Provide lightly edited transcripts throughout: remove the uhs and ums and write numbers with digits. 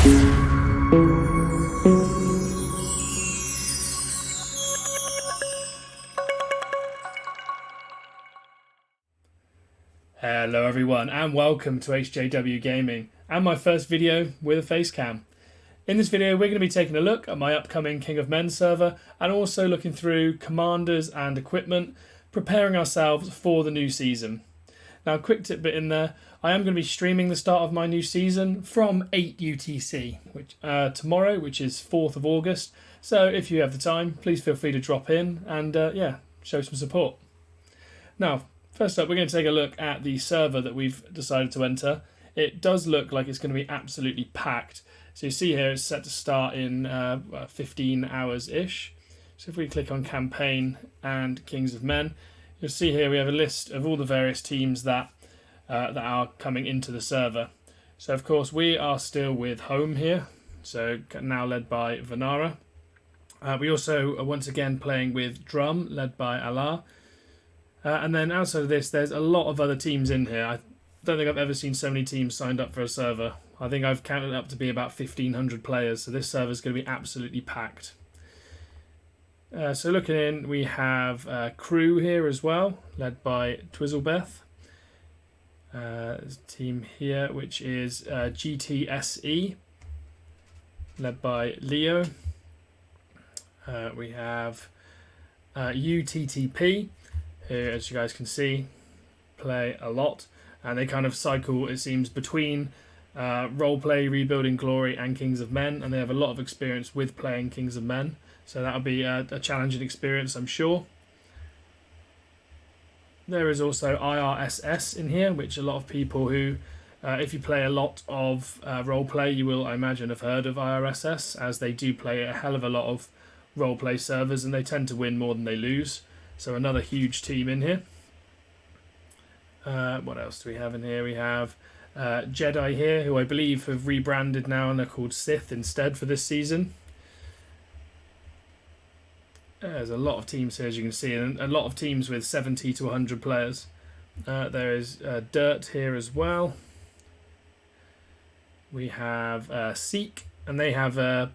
Hello everyone and welcome to HJW Gaming and my first video with a face cam. In this video we're going to be taking a look at my upcoming King of Men server and also looking through commanders and equipment, preparing ourselves for the new season. Now, a quick tidbit in there, I am going to be streaming the start of my new season from 8 UTC tomorrow, which is 4th of August. So if you have the time, please feel free to drop in and show some support. Now, first up, we're going to take a look at the server that we've decided to enter. It does look like it's going to be absolutely packed. So you see here it's set to start in 15 hours-ish. So if we click on Campaign and Kings of Men, you'll see here we have a list of all the various teams that are coming into the server. So of course we are still with Home here, so now led by Vanara. We also are once again playing with Drum, led by Allah. And then outside of this, there's a lot of other teams in here. I don't think I've ever seen so many teams signed up for a server. I think I've counted up to be about 1,500 players, so this server is going to be absolutely packed. So looking in, we have Crew here as well, led by Twizzlebeth. There's a team here which is GTSE, led by Leo. We have UTTP, who, as you guys can see, play a lot, and they kind of cycle, it seems, between roleplay, Rebuilding Glory, and Kings of Men, and they have a lot of experience with playing Kings of Men, so that'll be a challenging experience, I'm sure. There is also IRSS in here, which a lot of people who, if you play a lot of roleplay, you will, I imagine, have heard of IRSS, as they do play a hell of a lot of roleplay servers, and they tend to win more than they lose. So another huge team in here. What else do we have in here? We have Jedi here, who I believe have rebranded now and they're called Sith instead for this season. There's a lot of teams here, as you can see, and a lot of teams with 70 to 100 players. There is Dirt here as well. We have Seek, and they are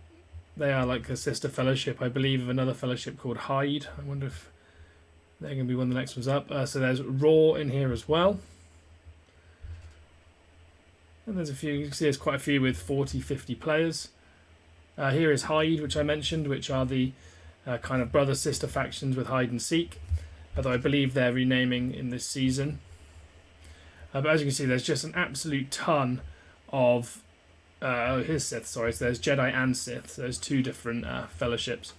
like a sister fellowship, I believe, of another fellowship called Hyde. I wonder if they're going to be one of the next ones up. So there's Raw in here as well. And there's a few, you can see there's quite a few with 40, 50 players. Here is Hyde, which I mentioned, which are the kind of brother-sister factions with Hide and Seek, although I believe they're renaming in this season. But as you can see, there's just an absolute ton of... here's Sith, sorry, so there's Jedi and Sith, so there's two different fellowships.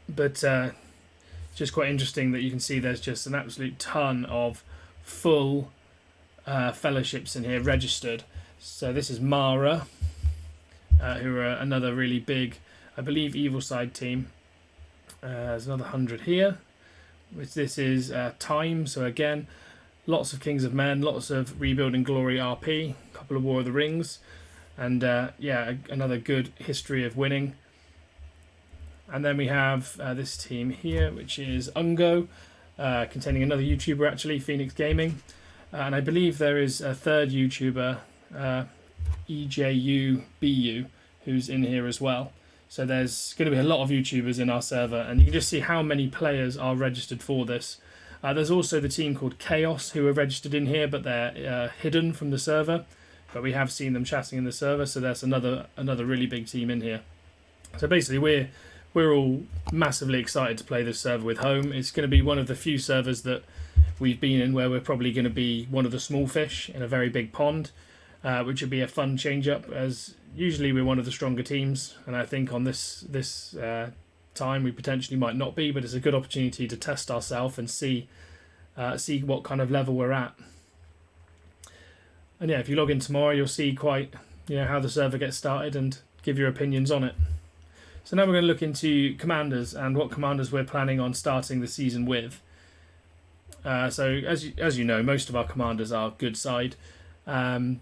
But just quite interesting that you can see there's just an absolute ton of full fellowships in here registered. So this is Mara, who are another really big, I believe, evil side team. There's another 100 here, which this is Time. So again, lots of Kings of Men, lots of Rebuilding Glory RP, a couple of War of the Rings, and another good history of winning. And then we have this team here, which is Ungo, containing another YouTuber actually, Phoenix Gaming. And I believe there is a third YouTuber, EJUBU, who's in here as well. So there's going to be a lot of YouTubers in our server, and you can just see how many players are registered for this. There's also the team called Chaos, who are registered in here, but they're hidden from the server. But we have seen them chatting in the server, so that's another really big team in here. So basically, we're all massively excited to play this server with Home. It's going to be one of the few servers that we've been in where we're probably going to be one of the small fish in a very big pond, which would be a fun change-up, as usually we're one of the stronger teams, and I think on this time we potentially might not be, but it's a good opportunity to test ourselves and see what kind of level we're at. And yeah, if you log in tomorrow, you'll see quite how the server gets started and give your opinions on it. So now we're going to look into commanders and what commanders we're planning on starting the season with. So as you know, most of our commanders are good side, and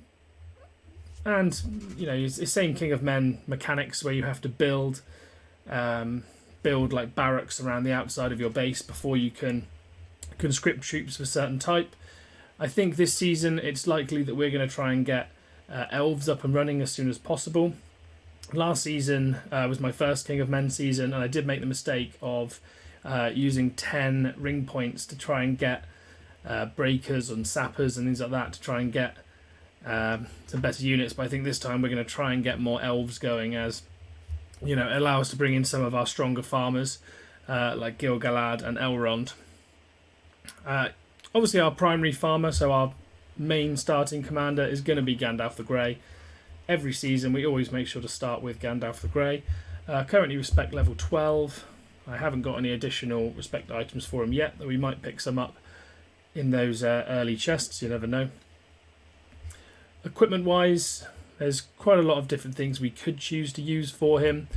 it's the same King of Men mechanics where you have to build like barracks around the outside of your base before you can conscript troops of a certain type. I think this season it's likely that we're going to try and get elves up and running as soon as possible. Last season was my first King of Men season, and I did make the mistake of using 10 ring points to try and get breakers and sappers and things like that to try and get some better units. But I think this time we're going to try and get more elves going, as allow us to bring in some of our stronger farmers like Gil-galad and Elrond. Obviously our primary farmer, so our main starting commander, is going to be Gandalf the Grey. Every season we always make sure to start with Gandalf the Grey. Currently respect level 12. I haven't got any additional respect items for him yet, though we might pick some up in those early chests, you never know. Equipment wise, there's quite a lot of different things we could choose to use for him.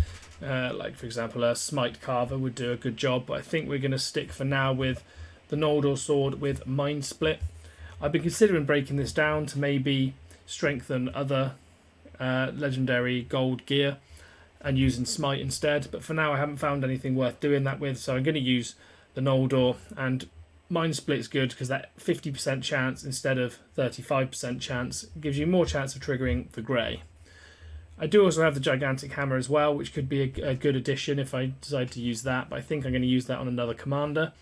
Like for example a Smite Carver would do a good job, but I think we're going to stick for now with the Noldor sword with Mind Split. I've been considering breaking this down to maybe strengthen other legendary gold gear and using Smite instead, but for now I haven't found anything worth doing that with, so I'm going to use the Noldor. And Mind Split's good because that 50% chance instead of 35% chance gives you more chance of triggering the Grey. I do also have the Gigantic Hammer as well, which could be a good addition if I decide to use that, but I think I'm going to use that on another commander,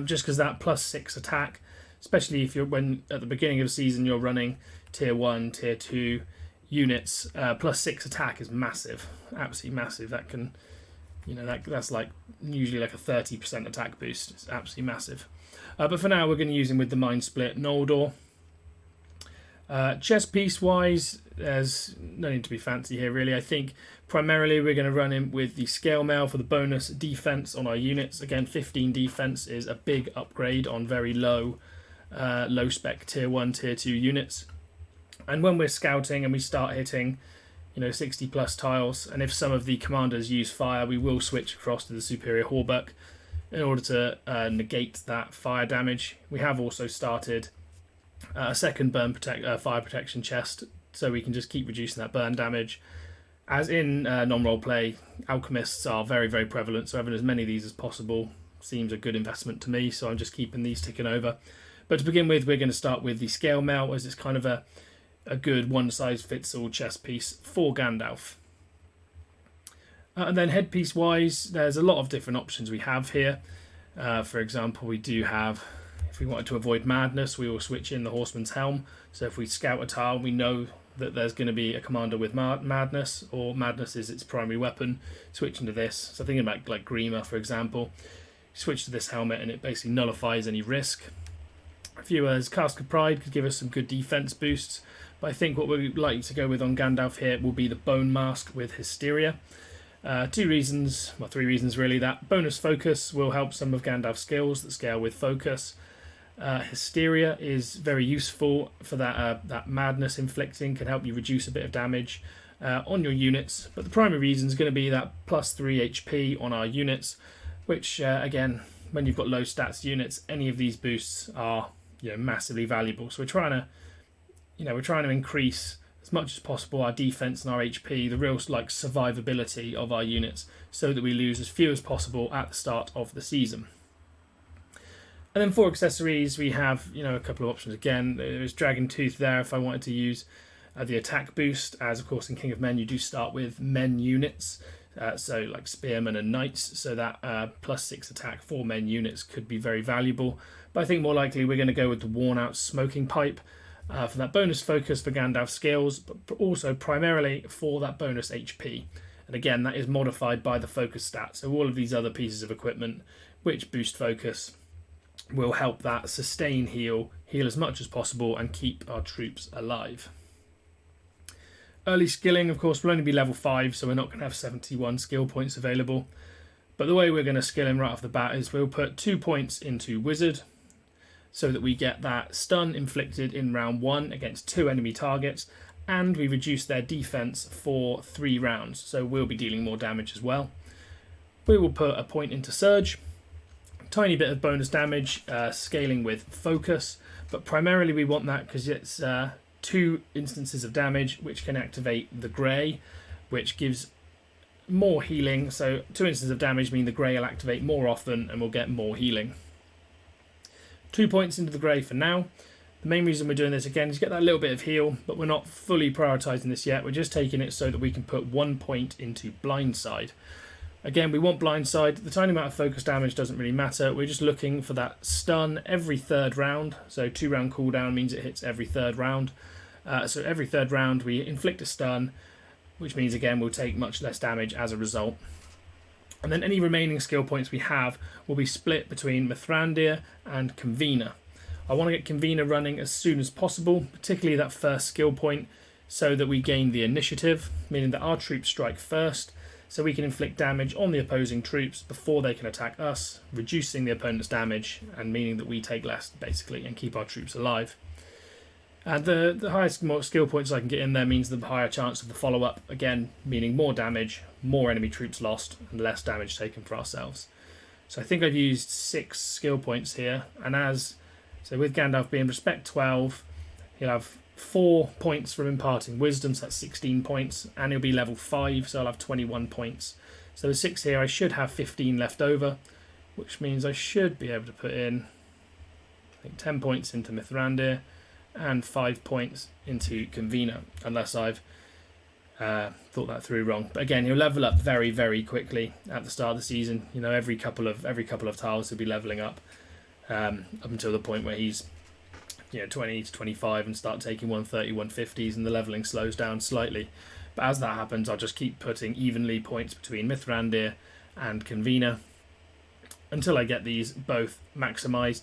just because that +6 attack, especially if when at the beginning of the season you're running tier 1, tier 2 units, +6 attack is massive, absolutely massive. That can, that's like usually like a 30% attack boost. It's absolutely massive. But for now we're going to use him with the Mind Split Noldor. Chess piece wise, there's no need to be fancy here really. I think primarily we're going to run him with the Scale Mail for the bonus defense on our units. Again, 15 defense is a big upgrade on very low spec tier 1, tier 2 units. And when we're scouting and we start hitting 60 plus tiles, and if some of the commanders use fire, we will switch across to the Superior Hauberk in order to negate that fire damage. We have also started a second fire protection chest, so we can just keep reducing that burn damage. As in non-roleplay, alchemists are very, very prevalent, so having as many of these as possible seems a good investment to me, so I'm just keeping these ticking over. But to begin with, we're going to start with the Scale Mail, as it's kind of a good one-size-fits-all chest piece for Gandalf. And then headpiece wise, there's a lot of different options we have here. For example, we do have, if we wanted to avoid madness, we will switch in the Horseman's Helm. So if we scout a tile, we know that there's going to be a commander with madness, or madness is its primary weapon, switch into this. So thinking about like Grima, for example, switch to this helmet and it basically nullifies any risk. A few as Cask of Pride could give us some good defense boosts, but I think what we'd like to go with on Gandalf here will be the Bone Mask with Hysteria. Three reasons really. That bonus focus will help some of Gandalf's skills that scale with focus. Hysteria is very useful for that madness inflicting, can help you reduce a bit of damage on your units, but the primary reason is going to be that +3 HP on our units, which again, when you've got low stats units, any of these boosts are massively valuable. So we're trying to increase as much as possible our defense and our HP, the real survivability of our units, so that we lose as few as possible at the start of the season. And then for accessories, we have a couple of options. Again, there's Dragon Tooth there if I wanted to use the attack boost, as of course in King of Men you do start with men units, so like spearmen and knights, so that +6 attack for men units could be very valuable. But I think more likely we're going to go with the worn out smoking pipe for that bonus focus for Gandalf's skills, but also primarily for that bonus HP. And again, that is modified by the focus stat, so all of these other pieces of equipment which boost focus will help that sustain heal as much as possible and keep our troops alive. Early skilling, of course, will only be level 5, so we're not going to have 71 skill points available. But the way we're going to skill him right off the bat is we'll put 2 points into Wizard, so that we get that stun inflicted in round 1 against 2 enemy targets, and we reduce their defense for 3 rounds, so we'll be dealing more damage as well. We will put a point into Surge, tiny bit of bonus damage, scaling with focus, but primarily we want that because it's 2 instances of damage which can activate the Grey, which gives more healing. So 2 instances of damage mean the Grey will activate more often and we'll get more healing. 2 points into the Grey for now. The main reason we're doing this again is to get that little bit of heal, but we're not fully prioritising this yet. We're just taking it so that we can put 1 point into blindside. Again, we want blindside. The tiny amount of focus damage doesn't really matter. We're just looking for that stun every third round. So 2-round cooldown means it hits every third round. So every third round we inflict a stun, which means again we'll take much less damage as a result. And then any remaining skill points we have will be split between Mithrandir and Convener. I want to get Convener running as soon as possible, particularly that first skill point, so that we gain the initiative, meaning that our troops strike first, so we can inflict damage on the opposing troops before they can attack us, reducing the opponent's damage and meaning that we take less, basically, and keep our troops alive. And the highest skill points I can get in there means the higher chance of the follow-up, again, meaning more damage, more enemy troops lost, and less damage taken for ourselves. So I think I've used 6 skill points here, and so with Gandalf being Respect 12, he'll have 4 points from Imparting Wisdom, so that's 16 points, and he'll be level 5, so I'll have 21 points. So with 6 here, I should have 15 left over, which means I should be able to put in, I think, 10 points into Mithrandir and 5 points into Convener, unless I've thought that through wrong. But again, he'll level up very, very quickly at the start of the season. You know, every couple of tiles he'll be leveling up until the point where he's 20 to 25 and start taking 130, 150s, and the leveling slows down slightly. But as that happens, I'll just keep putting evenly points between Mithrandir and Convener until I get these both maximised.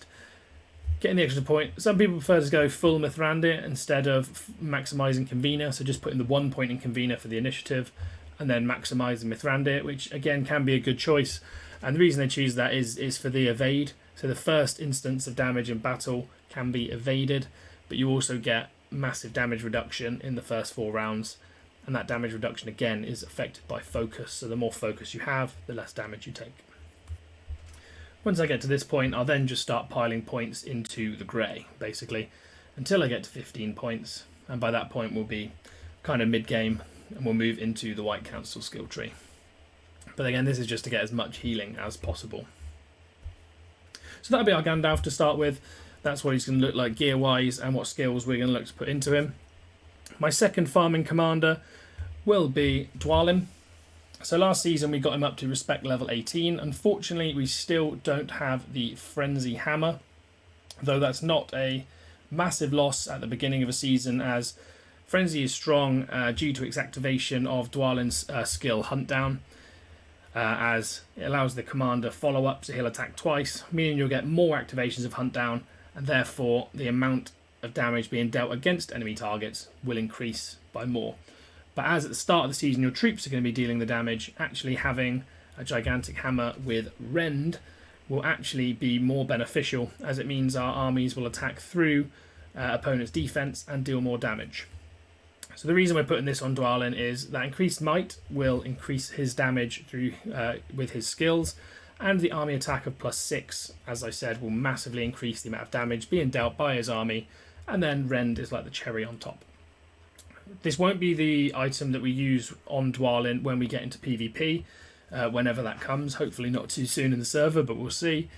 Getting the extra point. Some people prefer to go full Mithrandir instead of maximising Convener, so just putting the 1 point in Convener for the initiative and then maximising Mithrandir, which again can be a good choice. And the reason they choose that is for the evade. So the first instance of damage in battle can be evaded, but you also get massive damage reduction in the first 4 rounds, and that damage reduction again is affected by focus. So the more focus you have, the less damage you take. Once I get to this point, I'll then just start piling points into the grey, basically, until I get to 15 points, and by that point we'll be kind of mid-game, and we'll move into the White Council skill tree. But again, this is just to get as much healing as possible. So that'll be our Gandalf to start with. That's what he's going to look like gear-wise and what skills we're going to look to put into him. My second farming commander will be Dwalin. So last season we got him up to Respect level 18. Unfortunately, we still don't have the Frenzy Hammer, though that's not a massive loss at the beginning of a season, as Frenzy is strong due to its activation of Dwalin's skill Hunt Down. As it allows the commander follow-up, so he'll attack twice, meaning you'll get more activations of Hunt Down, and therefore the amount of damage being dealt against enemy targets will increase by more. But as at the start of the season your troops are going to be dealing the damage, actually having a gigantic hammer with Rend will actually be more beneficial, as it means our armies will attack through opponent's defense and deal more damage. So the reason we're putting this on Dwalin is that increased might will increase his damage through with his skills, and the army attack of +6, as I said, will massively increase the amount of damage being dealt by his army, and then Rend is like the cherry on top. This won't be the item that we use on Dwalin when we get into PvP, whenever that comes, hopefully not too soon in the server, but we'll see.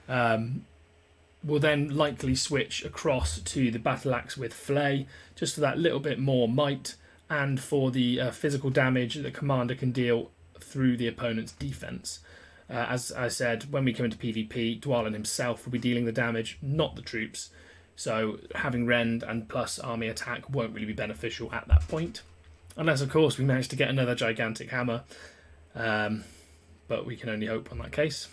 We'll then likely switch across to the Battle Axe with Flay, just for that little bit more might, and for the physical damage that the commander can deal through the opponent's defense. As I said, when we come into PvP, Dwalin himself will be dealing the damage, not the troops. So having Rend and plus army attack won't really be beneficial at that point. Unless, of course, we manage to get another gigantic hammer. But we can only hope on that case.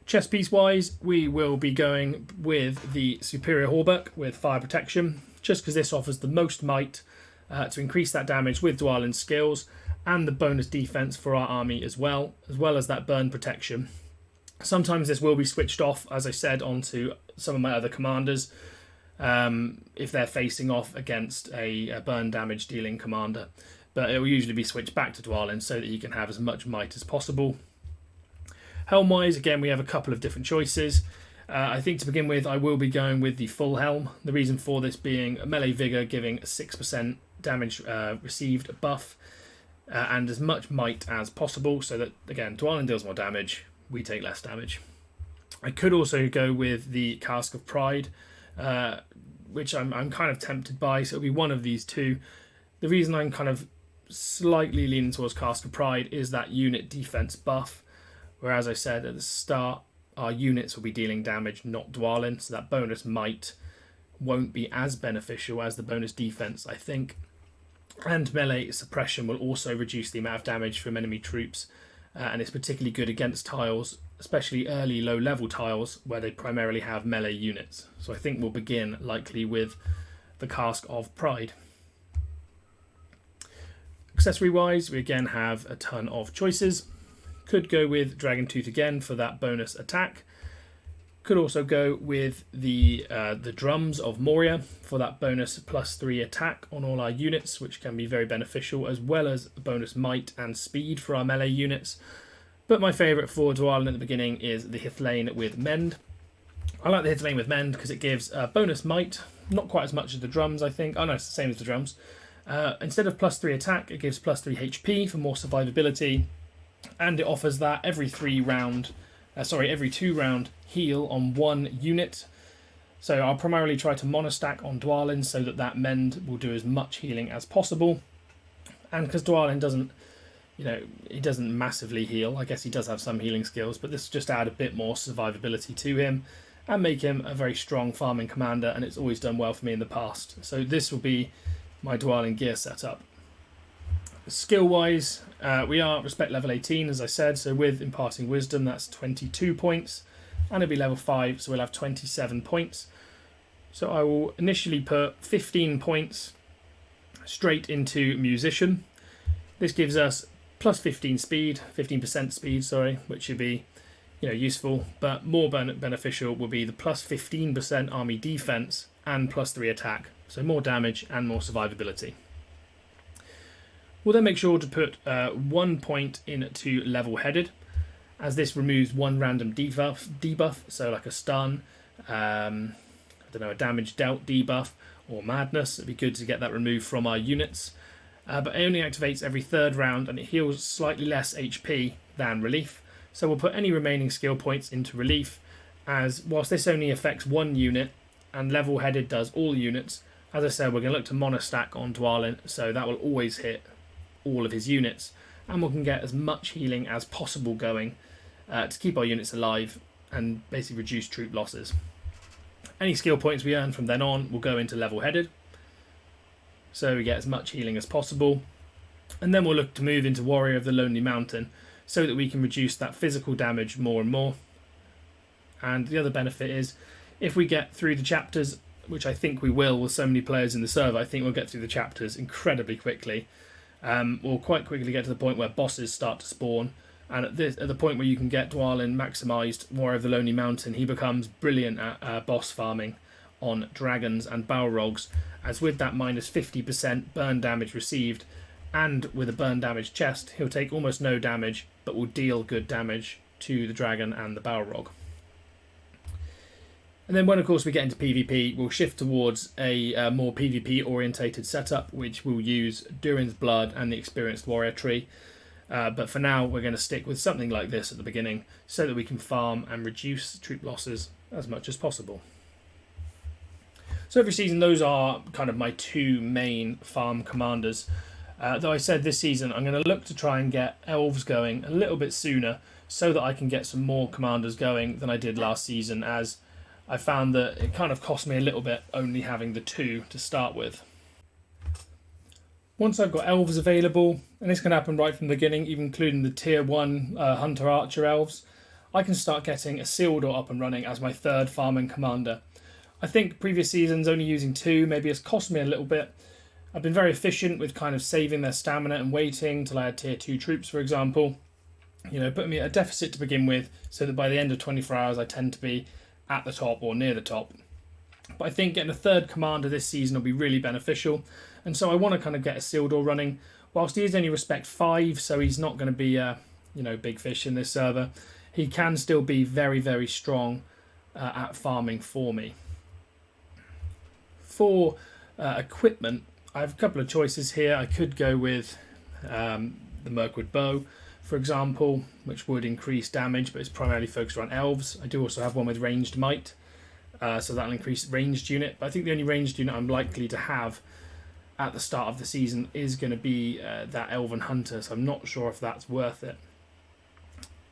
Chest piece wise, we will be going with the Superior Hauberk with fire protection, just because this offers the most might to increase that damage with Dwalin's skills, and the bonus defense for our army as well as that burn protection. Sometimes this will be switched off, as I said, onto some of my other commanders if they're facing off against a burn damage dealing commander, but it will usually be switched back to Dwalin so that he can have as much might as possible. Helm-wise, again, we have a couple of different choices. I think to begin with, I will be going with the full helm. The reason for this being a melee vigor giving a 6% damage received buff and as much might as possible, so that, again, Dwalin deals more damage, we take less damage. I could also go with the Cask of Pride, which I'm kind of tempted by. So it'll be one of these two. The reason I'm kind of slightly leaning towards Cask of Pride is that unit defense buff, whereas I said at the start, our units will be dealing damage, not Dwalin, so that bonus might won't be as beneficial as the bonus defense, I think. And melee suppression will also reduce the amount of damage from enemy troops, and it's particularly good against tiles, especially early low-level tiles where they primarily have melee units. So I think we'll begin likely with the Cask of Pride. Accessory-wise, we again have a ton of choices. Could go with Dragon Tooth again for that bonus attack. Could also go with the drums of Moria for that bonus +3 attack on all our units, which can be very beneficial, as well as bonus might and speed for our melee units. But my favourite for Dwalin at the beginning is the Hithlane with Mend. I like the Hithlane with Mend because it gives bonus might, not quite as much as the drums, I think. Oh no, it's the same as the drums. Instead of +3 attack, it gives +3 HP for more survivability, and it offers that every 2-round heal on one unit. So I'll primarily try to monostack on Dwalin so that Mend will do as much healing as possible. And because Dwalin doesn't, he doesn't massively heal. I guess he does have some healing skills, but this just add a bit more survivability to him and make him a very strong farming commander, and it's always done well for me in the past. So this will be my Dwalin gear setup. Skill-wise, we are respect level 18, as I said, so with imparting wisdom, that's 22 points, and it'll be level 5, so we'll have 27 points. So I will initially put 15 points straight into musician. This gives us plus 15% speed, which should be useful, but more beneficial will be the plus 15% army defense and +3 attack, so more damage and more survivability. We'll then make sure to put 1 point into level-headed, as this removes one random debuff, so like a stun, a damage dealt debuff, or madness. It'd be good to get that removed from our units. But it only activates every 3rd round, and it heals slightly less HP than relief. So we'll put any remaining skill points into relief, as whilst this only affects one unit, and level-headed does all units, as I said, we're going to look to monostack on Dwalin, so that will always hit all of his units, and we can get as much healing as possible going to keep our units alive and basically reduce troop losses. Any skill points we earn from then on will go into level-headed, so we get as much healing as possible, and then we'll look to move into Warrior of the Lonely Mountain so that we can reduce that physical damage more and more. And the other benefit is, if we get through the chapters, which I think we will with so many players in the server, I think we'll get through the chapters incredibly quickly. We'll quite quickly get to the point where bosses start to spawn, and at the point where you can get Dwalin maximised, Warrior of the Lonely Mountain, he becomes brilliant at boss farming on dragons and Balrogs, as with that minus 50% burn damage received, and with a burn damage chest, he'll take almost no damage, but will deal good damage to the dragon and the Balrog. And then when, of course, we get into PvP, we'll shift towards a more PvP-orientated setup, which we'll use Durin's Blood and the Experienced Warrior tree. But for now, we're going to stick with something like this at the beginning, so that we can farm and reduce troop losses as much as possible. So every season, those are kind of my two main farm commanders. Though I said this season, I'm going to look to try and get elves going a little bit sooner, so that I can get some more commanders going than I did last season, as I found that it kind of cost me a little bit only having the two to start with. Once I've got elves available, and this can happen right from the beginning, even including the tier 1 Hunter Archer elves, I can start getting a Isildur up and running as my third farming commander. I think previous seasons only using 2 maybe has cost me a little bit. I've been very efficient with kind of saving their stamina and waiting till I had tier 2 troops, for example. Putting me at a deficit to begin with, so that by the end of 24 hours I tend to be at the top or near the top. But I think getting a third commander this season will be really beneficial, and so I want to kind of get a Isildur running. Whilst he is only respect 5, so he's not going to be a big fish in this server, he can still be very, very strong at farming for me. For equipment, I have a couple of choices here. I could go with the Mirkwood Bow, for example, which would increase damage, but it's primarily focused on elves. I do also have one with ranged might. so that'll increase ranged unit. But I think the only ranged unit I'm likely to have at the start of the season is going to be that Elven Hunter, so I'm not sure if that's worth it.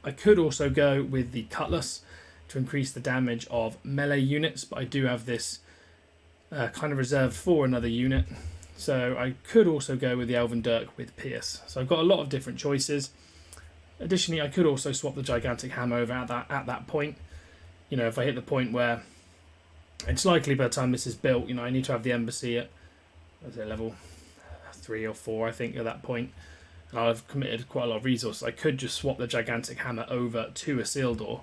I could also go with the Cutlass to increase the damage of melee units, but I do have this kind of reserved for another unit. So I could also go with the Elven Dirk with Pierce. So I've got a lot of different choices. Additionally, I could also swap the Gigantic Hammer over at that point. You know, if I hit the point where it's likely by the time this is built, you know, I need to have the embassy at level 3 or 4, I think, at that point. And I'll have committed quite a lot of resources. I could just swap the Gigantic Hammer over to Isildur,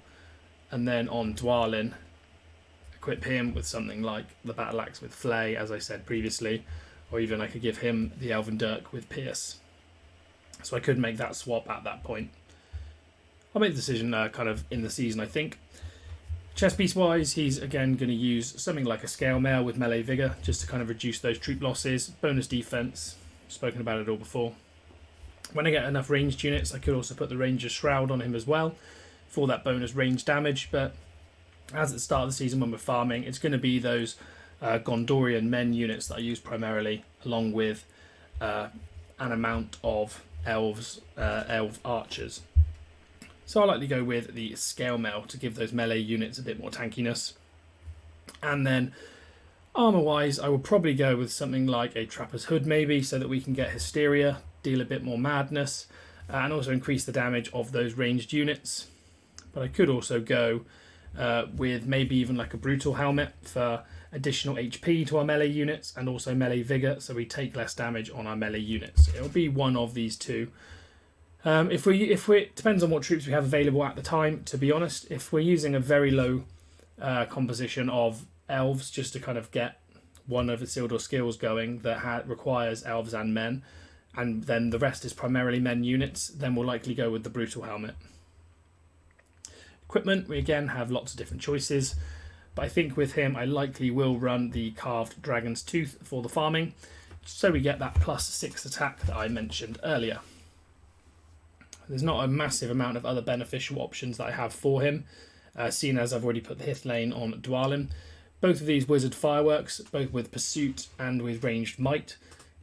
and then on Dwalin, equip him with something like the Battle Axe with Flay, as I said previously, or even I could give him the Elven Dirk with Pierce. So I could make that swap at that point. I'll make the decision kind of in the season, I think. Chess piece wise, he's again going to use something like a Scale Mail with Melee Vigor, just to kind of reduce those troop losses. Bonus defense, spoken about it all before. When I get enough ranged units, I could also put the Ranger's Shroud on him as well for that bonus range damage. But as at the start of the season when we're farming, it's going to be those Gondorian men units that I use primarily, along with an amount of elf archers. So I'll likely go with the Scale Mail to give those melee units a bit more tankiness. And then armour wise, I will probably go with something like a Trapper's Hood maybe, so that we can get Hysteria, deal a bit more madness, and also increase the damage of those ranged units. But I could also go with maybe even like a Brutal Helmet for additional HP to our melee units, and also melee vigor, so we take less damage on our melee units. It'll be one of these two. If we it depends on what troops we have available at the time, to be honest. If we're using a very low composition of elves just to kind of get one of Isildur's skills going that requires elves and men, and then the rest is primarily men units, then we'll likely go with the Brutal Helmet. Equipment, we again have lots of different choices, but I think with him I likely will run the Carved Dragon's Tooth for the farming, so we get that +6 attack that I mentioned earlier. There's not a massive amount of other beneficial options that I have for him, seeing as I've already put the Hith Lane on Dwalin. Both of these Wizard Fireworks, both with Pursuit and with Ranged Might.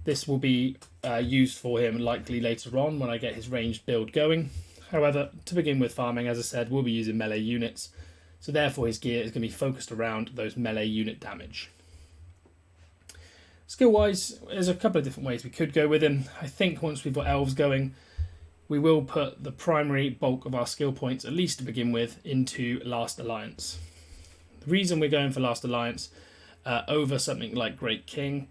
This will be used for him likely later on when I get his ranged build going. However, to begin with farming, as I said, we'll be using melee units, so therefore his gear is going to be focused around those melee unit damage. Skill-wise, there's a couple of different ways we could go with him. I think once we've got elves going, we will put the primary bulk of our skill points, at least to begin with, into Last Alliance. The reason we're going for Last Alliance over something like Great King,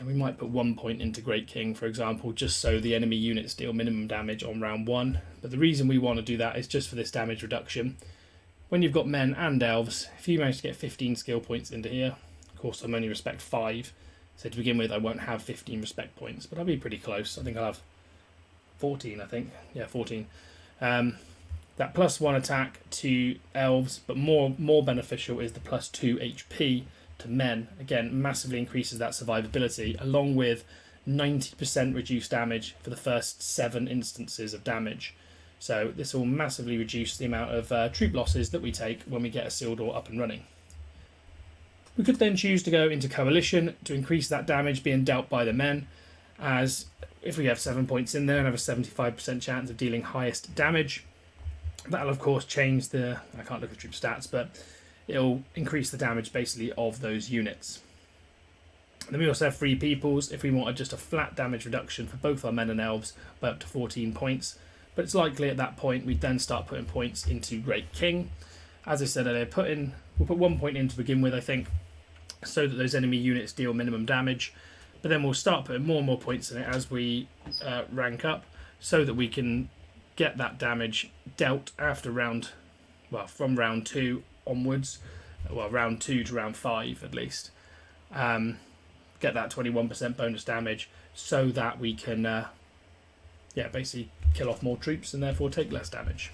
we might put 1 point into Great King, for example, just so the enemy units deal minimum damage on round 1. But the reason we want to do that is just for this damage reduction. When you've got men and elves, if you manage to get 15 skill points into here, of course I'm only respect 5, so to begin with I won't have 15 respect points, but I'll be pretty close. I think I'll have 14, I think. Yeah, 14. That +1 attack to elves, but more beneficial is the +2 HP to men. Again, massively increases that survivability, along with 90% reduced damage for the first 7 instances of damage. So this will massively reduce the amount of troop losses that we take when we get Isildur up and running. We could then choose to go into Coalition to increase that damage being dealt by the men, as if we have 7 points in there and have a 75% chance of dealing highest damage, that'll of course change I can't look at troop stats, but it'll increase the damage basically of those units. Then we also have Free Peoples if we wanted just a flat damage reduction for both our men and elves by up to 14 points, but it's likely at that point we'd then start putting points into Great King. As I said earlier, we'll put 1 point in to begin with, I think, so that those enemy units deal minimum damage. But then we'll start putting more and more points in it as we rank up, so that we can get that damage dealt after from round 2 onwards, round 2 to round 5 at least. Get that 21% bonus damage, so that we can basically kill off more troops and therefore take less damage.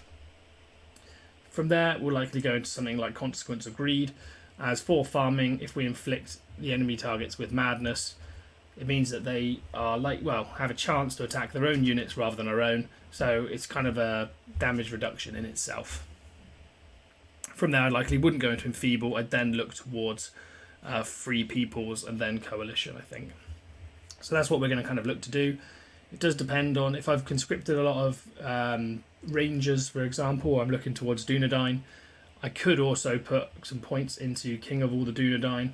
From there, we'll likely go into something like Consequence of Greed, as for farming, if we inflict the enemy targets with Madness, it means that they are have a chance to attack their own units rather than our own, so it's kind of a damage reduction in itself. From there, I likely wouldn't go into Enfeeble. I'd then look towards Free Peoples and then Coalition, I think. So that's what we're going to kind of look to do. It does depend on if I've conscripted a lot of Rangers, for example. I'm looking towards Dunedain. I could also put some points into King of all the Dunedain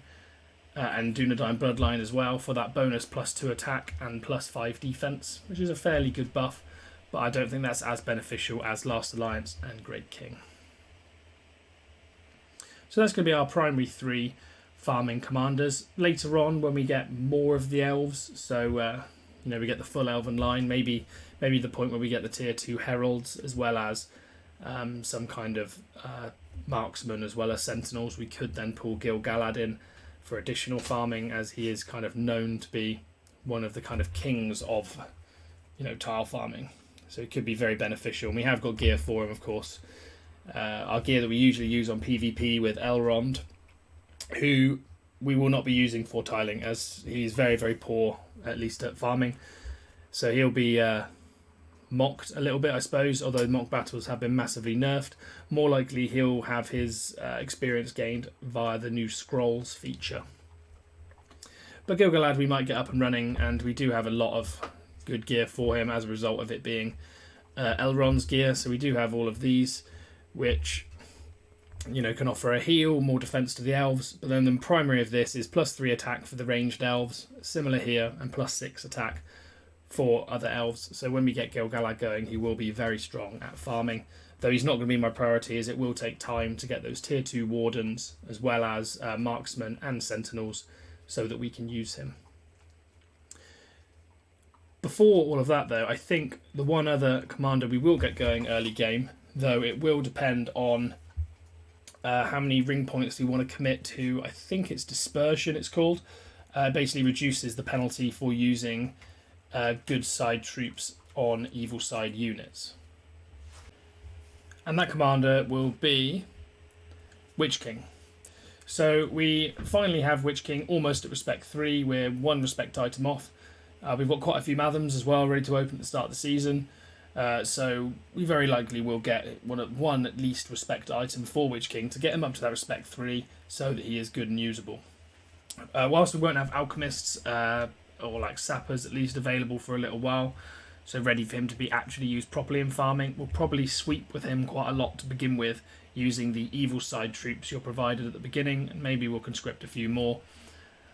and Dunedain Bloodline as well for that bonus +2 attack and +5 defense, which is a fairly good buff, but I don't think that's as beneficial as Last Alliance and Great King. So that's going to be our primary 3 farming commanders. Later on, when we get more of the elves, so we get the full elven line, maybe the point where we get the tier 2 heralds as well as some kind of marksman as well as sentinels, we could then pull Gil-galad in for additional farming, as he is kind of known to be one of the kind of kings of tile farming. So it could be very beneficial. And we have got gear for him, of course. Our gear that we usually use on PvP with Elrond, who we will not be using for tiling, as he's very, very poor, at least at farming. So he'll be mocked a little bit, I suppose, although mock battles have been massively nerfed. More likely he'll have his experience gained via the new scrolls feature. But Gil-galad we might get up and running, and we do have a lot of good gear for him as a result of it being Elrond's gear. So we do have all of these, which can offer a heal, more defense to the elves, but then the primary of this is +3 attack for the ranged elves, similar here, and +6 attack for other elves. So when we get Gil-galad going, he will be very strong at farming, though he's not going to be my priority, as it will take time to get those tier 2 wardens as well as marksmen and sentinels so that we can use him. Before all of that though, I think the one other commander we will get going early game, though it will depend on how many ring points we want to commit to. I think it's Dispersion it's called. Basically reduces the penalty for using good side troops on evil side units. And that commander will be Witch King. So we finally have Witch King almost at respect 3. We're 1 respect item off. We've got quite a few Mathams as well ready to open at the start of the season. So we very likely will get one at least respect item for Witch King to get him up to that respect 3 so that he is good and usable. Whilst we won't have alchemists or like sappers at least available for a little while, so ready for him to be actually used properly in farming, we'll probably sweep with him quite a lot to begin with, using the evil side troops you're provided at the beginning, and maybe we'll conscript a few more.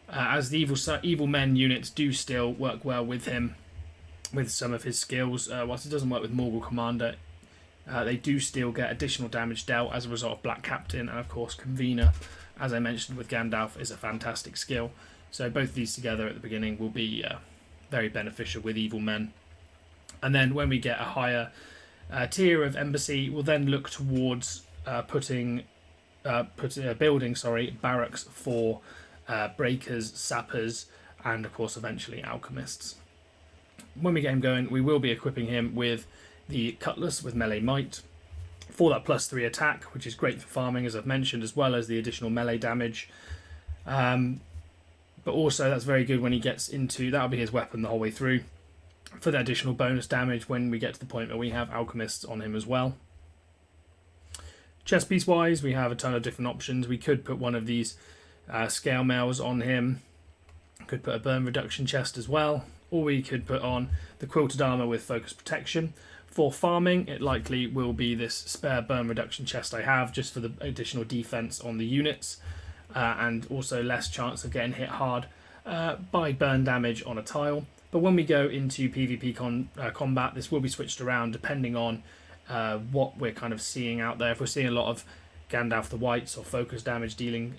As the evil men units do still work well with him, with some of his skills, whilst it doesn't work with Morgul Commander, they do still get additional damage dealt as a result of Black Captain, and of course Convener, as I mentioned with Gandalf, is a fantastic skill. So both of these together at the beginning will be very beneficial with evil men. And then when we get a higher tier of embassy, we'll then look towards building barracks for breakers, sappers, and of course eventually alchemists. When we get him going, we will be equipping him with the Cutlass with melee might for that +3 attack, which is great for farming, as I've mentioned, as well as the additional melee damage. But also that's very good when he gets into, that'll be his weapon the whole way through, for the additional bonus damage when we get to the point where we have alchemists on him as well. Chest piece wise, we have a ton of different options. We could put one of these scale mails on him, could put a burn reduction chest as well, or we could put on the quilted armor with focus protection. For farming, it likely will be this spare burn reduction chest I have, just for the additional defense on the units, and also less chance of getting hit hard by burn damage on a tile. But when we go into PvP combat, this will be switched around depending on what we're kind of seeing out there. If we're seeing a lot of Gandalf the Whites or focus damage dealing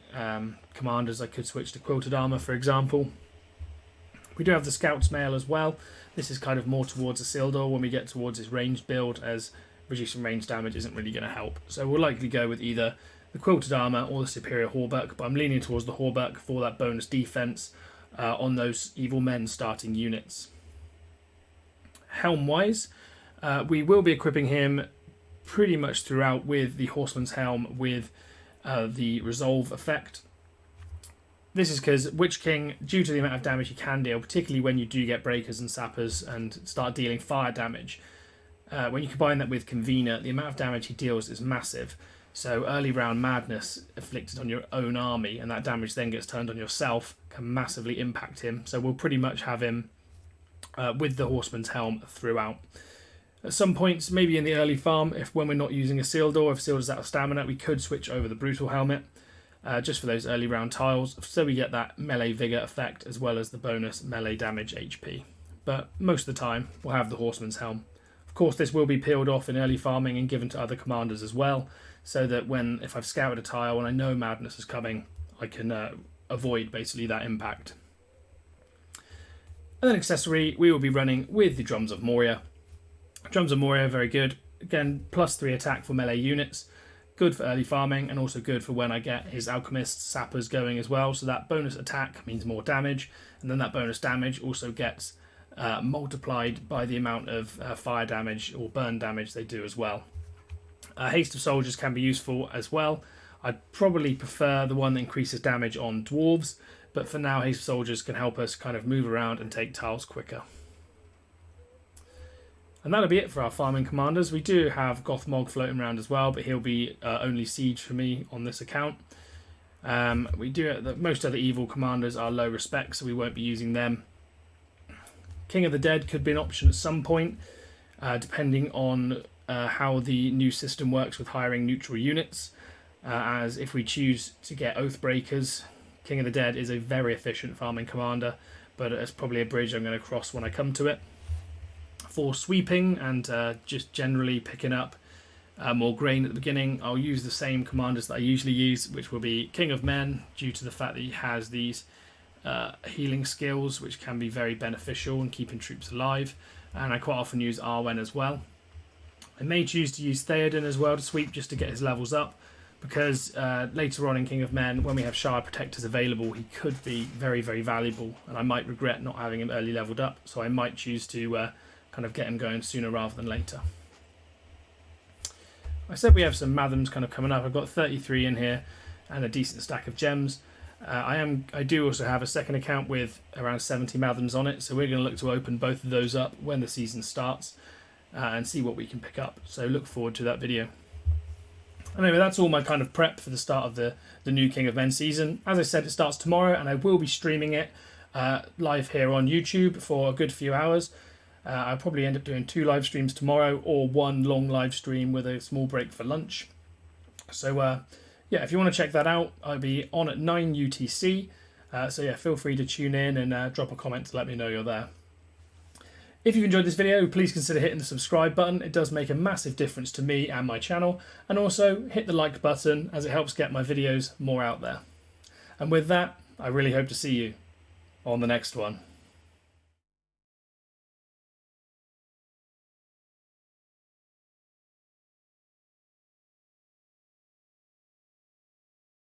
commanders, I could switch to quilted armor, for example. We do have the Scout's Mail as well. This is kind of more towards Isildur when we get towards his ranged build, as reducing range damage isn't really going to help. So we'll likely go with either the quilted armor or the superior hauberk, but I'm leaning towards the hauberk for that bonus defense on those evil men starting units. Helm wise, we will be equipping him pretty much throughout with the Horseman's Helm with the Resolve effect. This is because Witch King, due to the amount of damage he can deal, particularly when you do get breakers and sappers and start dealing fire damage, when you combine that with Convener, the amount of damage he deals is massive. So early round madness inflicted on your own army, and that damage then gets turned on yourself, can massively impact him. So we'll pretty much have him with the Horseman's Helm throughout. At some points, maybe in the early farm, when we're not using Isildur, if Isildur's out of stamina, we could switch over the Brutal Helmet, just for those early round tiles, so we get that melee vigor effect as well as the bonus melee damage HP. But most of the time, we'll have the Horseman's Helm. Of course, this will be peeled off in early farming and given to other commanders as well, so that if I've scouted a tile and I know madness is coming, I can avoid basically that impact. And then accessory, we will be running with the Drums of Moria. Drums of Moria, very good. Again, +3 attack for melee units. Good for early farming, and also good for when I get his alchemists, sappers going as well. So that bonus attack means more damage, and then that bonus damage also gets multiplied by the amount of fire damage or burn damage they do as well. Haste of Soldiers can be useful as well. I'd probably prefer the one that increases damage on dwarves, but for now Haste of Soldiers can help us kind of move around and take tiles quicker. And that'll be it for our farming commanders. We do have Gothmog floating around as well, but he'll be only siege for me on this account. Most other evil commanders are low respect, so we won't be using them. King of the Dead could be an option at some point, depending on how the new system works with hiring neutral units. As if we choose to get Oathbreakers, King of the Dead is a very efficient farming commander, but it's probably a bridge I'm going to cross when I come to it. For sweeping and just generally picking up more grain at the beginning, I'll use the same commanders that I usually use, which will be King of Men, due to the fact that he has these healing skills, which can be very beneficial in keeping troops alive, and I quite often use Arwen as well. I may choose to use Theoden as well to sweep, just to get his levels up, because later on in King of Men, when we have Shire Protectors available, he could be very, very valuable, and I might regret not having him early leveled up, so I might choose to kind of get him going sooner rather than later. I said we have some Mathams kind of coming up. I've got 33 in here and a decent stack of gems. I do also have a second account with around 70 Mathams on it, so we're going to look to open both of those up when the season starts and see what we can pick up. So look forward to that video. Anyway, that's all my kind of prep for the start of the new King of Men season. As I said, it starts tomorrow, and I will be streaming it live here on YouTube for a good few hours. I'll probably end up doing 2 live streams tomorrow, or 1 long live stream with a small break for lunch. So yeah, if you want to check that out, I'll be on at 9 UTC. So yeah, feel free to tune in and drop a comment to let me know you're there. If you've enjoyed this video, please consider hitting the subscribe button. It does make a massive difference to me and my channel. And also hit the like button, as it helps get my videos more out there. And with that, I really hope to see you on the next one.